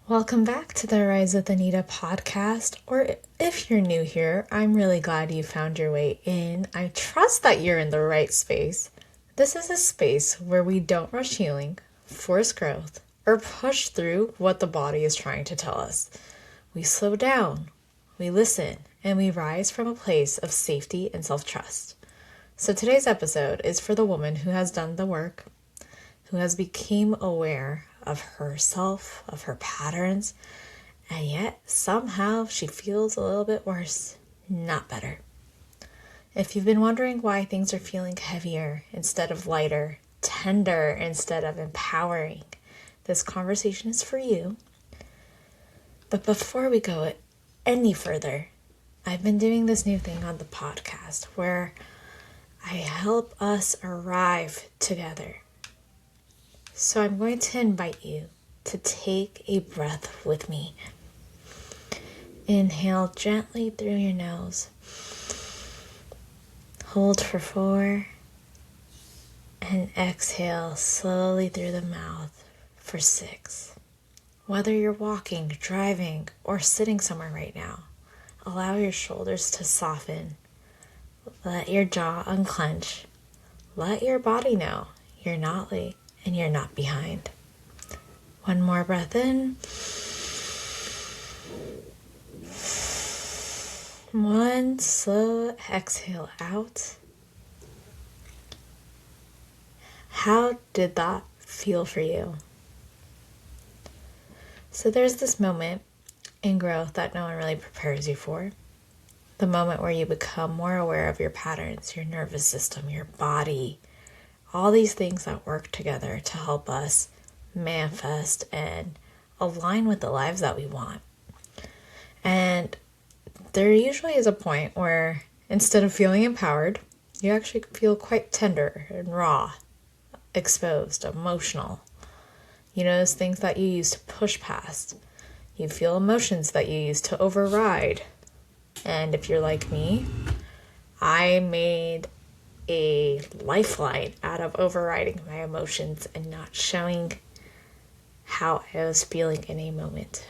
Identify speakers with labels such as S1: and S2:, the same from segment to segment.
S1: Welcome back to the Rise with Anita Podcast, or if you're new here, I'm really glad you found your way in. I trust that you're in the right space. This is a space where we don't rush healing, force growth, or push through what the body is trying to tell us. We slow down, we listen, and we rise from a place of safety and self-trust. So today's episode is for the woman who has done the work, who has become aware of herself, of her patterns, and yet somehow she feels a little bit worse, not better. If you've been wondering why things are feeling heavier instead of lighter, tender instead of empowering, this conversation is for you. But before we go any further, I've been doing this new thing on the podcast where I help us arrive together. So I'm going to invite you to take a breath with me. Inhale gently through your nose. Hold for 4. And exhale slowly through the mouth for 6. Whether you're walking, driving, or sitting somewhere right now, allow your shoulders to soften. Let your jaw unclench. Let your body know you're not late and you're not behind. One more breath in. 1 slow exhale out. How did that feel for you? So there's this moment in growth that no one really prepares you for. The moment where you become more aware of your patterns, your nervous system, your body, all these things that work together to help us manifest and align with the lives that we want. And there usually is a point where instead of feeling empowered, you actually feel quite tender and raw, exposed, emotional. You notice things that you used to push past. You feel emotions that you used to override. And if you're like me, I made a lifeline out of overriding my emotions and not showing how I was feeling in a moment.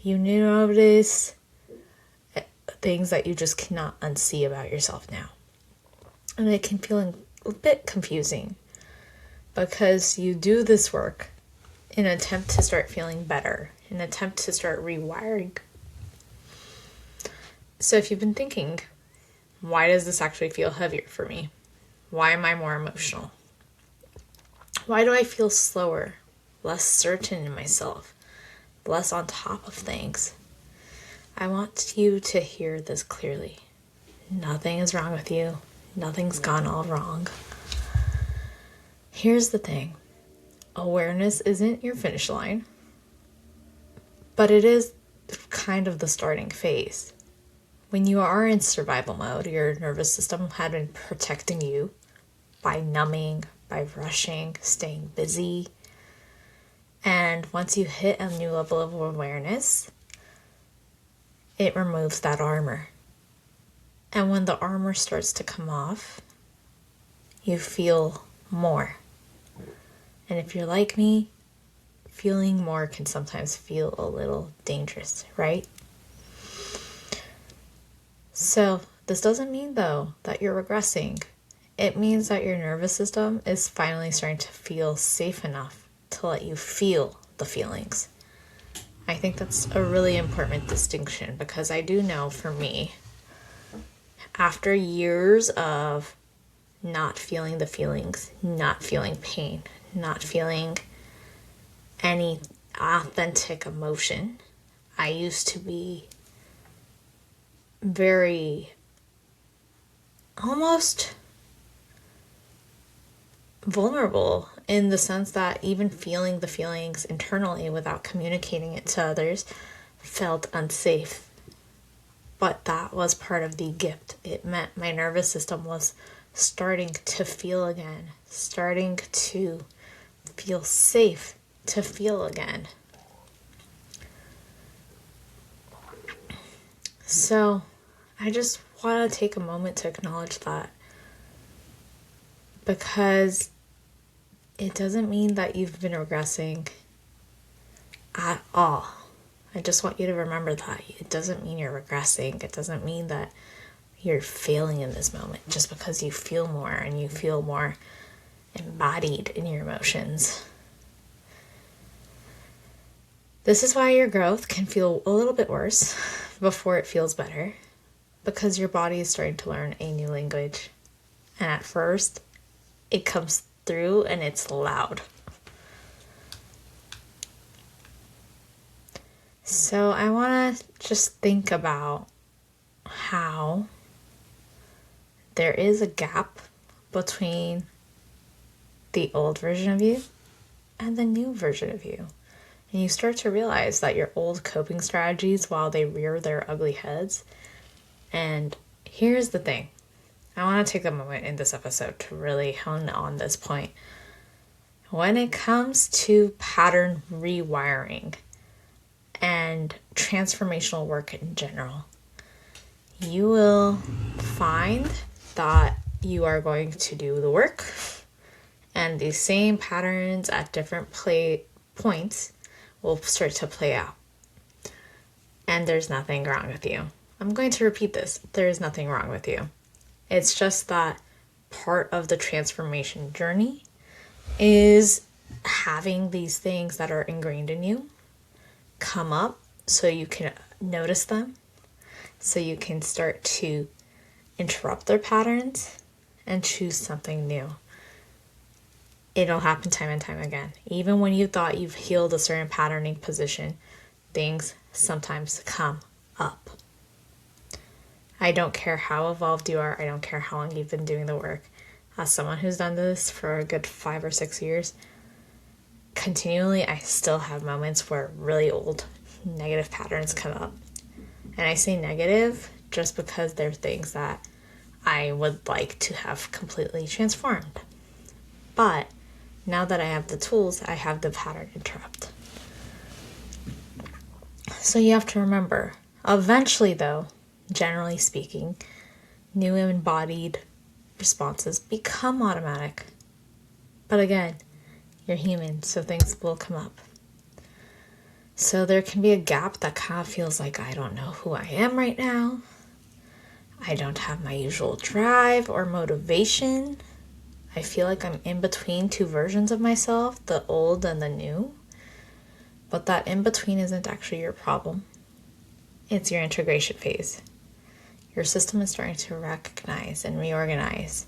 S1: You notice things that you just cannot unsee about yourself now. And it can feel a bit confusing because you do this work in an attempt to start feeling better, in an attempt to start rewiring. So if you've been thinking, why does this actually feel heavier for me? Why am I more emotional? Why do I feel slower, less certain in myself, less on top of things? I want you to hear this clearly. Nothing is wrong with you. Nothing's gone all wrong. Here's the thing. Awareness isn't your finish line, but it is kind of the starting phase. When you are in survival mode, your nervous system had been protecting you by numbing, by rushing, staying busy. And once you hit a new level of awareness, it removes that armor. And when the armor starts to come off, you feel more. And if you're like me, feeling more can sometimes feel a little dangerous, right? So this doesn't mean, though, that you're regressing. It means that your nervous system is finally starting to feel safe enough to let you feel the feelings. I think that's a really important distinction because I do know for me, after years of not feeling the feelings, not feeling pain, not feeling any authentic emotion, I used to be very almost vulnerable in the sense that even feeling the feelings internally without communicating it to others felt unsafe. But that was part of the gift. It meant my nervous system was starting to feel again, starting to feel safe to feel again. So I just want to take a moment to acknowledge that, because it doesn't mean that you've been regressing at all. I just want you to remember that. It doesn't mean you're regressing. It doesn't mean that you're failing in this moment just because you feel more and you feel more embodied in your emotions. This is why your growth can feel a little bit worse before it feels better, because your body is starting to learn a new language. And at first, it comes through and it's loud. So I want to just think about how there is a gap between the old version of you and the new version of you. And you start to realize that your old coping strategies, while they rear their ugly heads. And here's the thing. I want to take a moment in this episode to really hone on this point. When it comes to pattern rewiring and transformational work in general, you will find that you are going to do the work and these same patterns at different points will start to play out. And there's nothing wrong with you. I'm going to repeat this. There is nothing wrong with you. It's just that part of the transformation journey is having these things that are ingrained in you come up so you can notice them, so you can start to interrupt their patterns and choose something new. It'll happen time and time again. Even when you thought you've healed a certain patterning position, things sometimes come up. I don't care how evolved you are. I don't care how long you've been doing the work. As someone who's done this for a good 5 or 6 years, continually I still have moments where really old negative patterns come up. And I say negative just because they're things that I would like to have completely transformed. But now that I have the tools, I have the pattern interrupt. So you have to remember, eventually though, generally speaking, new embodied responses become automatic. But again, you're human, so things will come up. So there can be a gap that kind of feels like I don't know who I am right now. I don't have my usual drive or motivation. I feel like I'm in between two versions of myself, the old and the new. But that in between isn't actually your problem. It's your integration phase. Your system is starting to recognize and reorganize.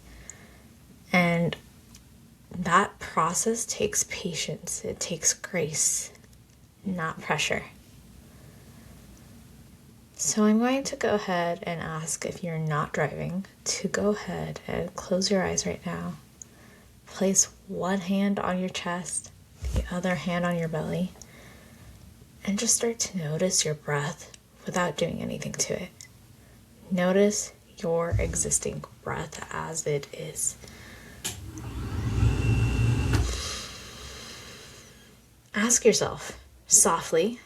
S1: And that process takes patience. It takes grace, not pressure. So I'm going to go ahead and ask, if you're not driving, to go ahead and close your eyes right now. Place one hand on your chest, the other hand on your belly, and just start to notice your breath without doing anything to it. Notice your existing breath as it is. Ask yourself softly,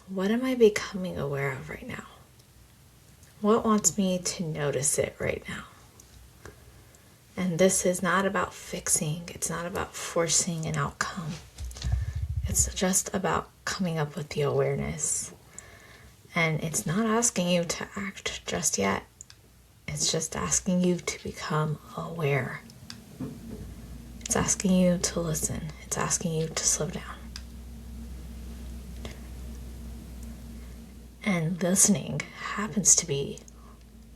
S1: what am I becoming aware of right now? What wants me to notice it right now? And this is not about fixing. It's not about forcing an outcome. It's just about coming up with the awareness. And it's not asking you to act just yet. It's just asking you to become aware. It's asking you to listen. It's asking you to slow down. And listening happens to be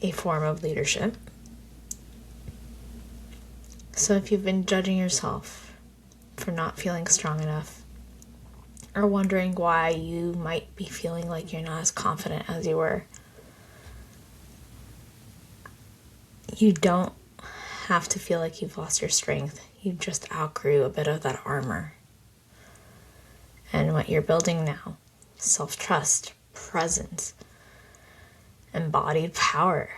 S1: a form of leadership. So if you've been judging yourself for not feeling strong enough, or wondering why you might be feeling like you're not as confident as you were, you don't have to feel like you've lost your strength. You just outgrew a bit of that armor. And what you're building now, self-trust, presence, embodied power,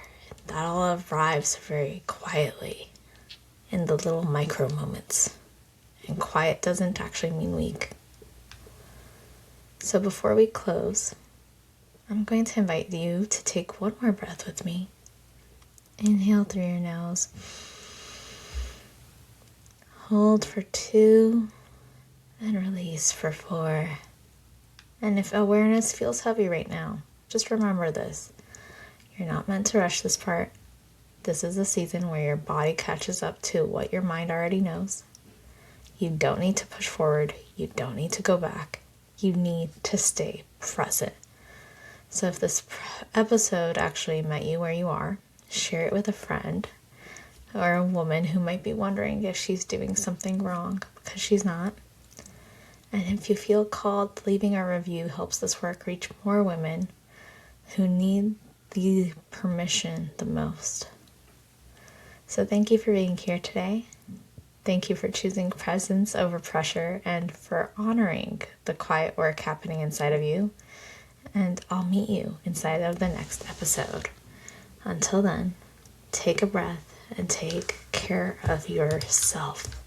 S1: that all arrives very quietly in the little micro moments. And quiet doesn't actually mean weak. So before we close, I'm going to invite you to take one more breath with me. Inhale through your nose. Hold for 2 and release for 4. And if awareness feels heavy right now, just remember this. You're not meant to rush this part. This is a season where your body catches up to what your mind already knows. You don't need to push forward. You don't need to go back. You need to stay present. So if this episode actually met you where you are, share it with a friend or a woman who might be wondering if she's doing something wrong, because she's not. And if you feel called, leaving a review helps this work reach more women who need the permission the most. So thank you for being here today. Thank you for choosing presence over pressure and for honoring the quiet work happening inside of you. And I'll meet you inside of the next episode. Until then, take a breath and take care of yourself.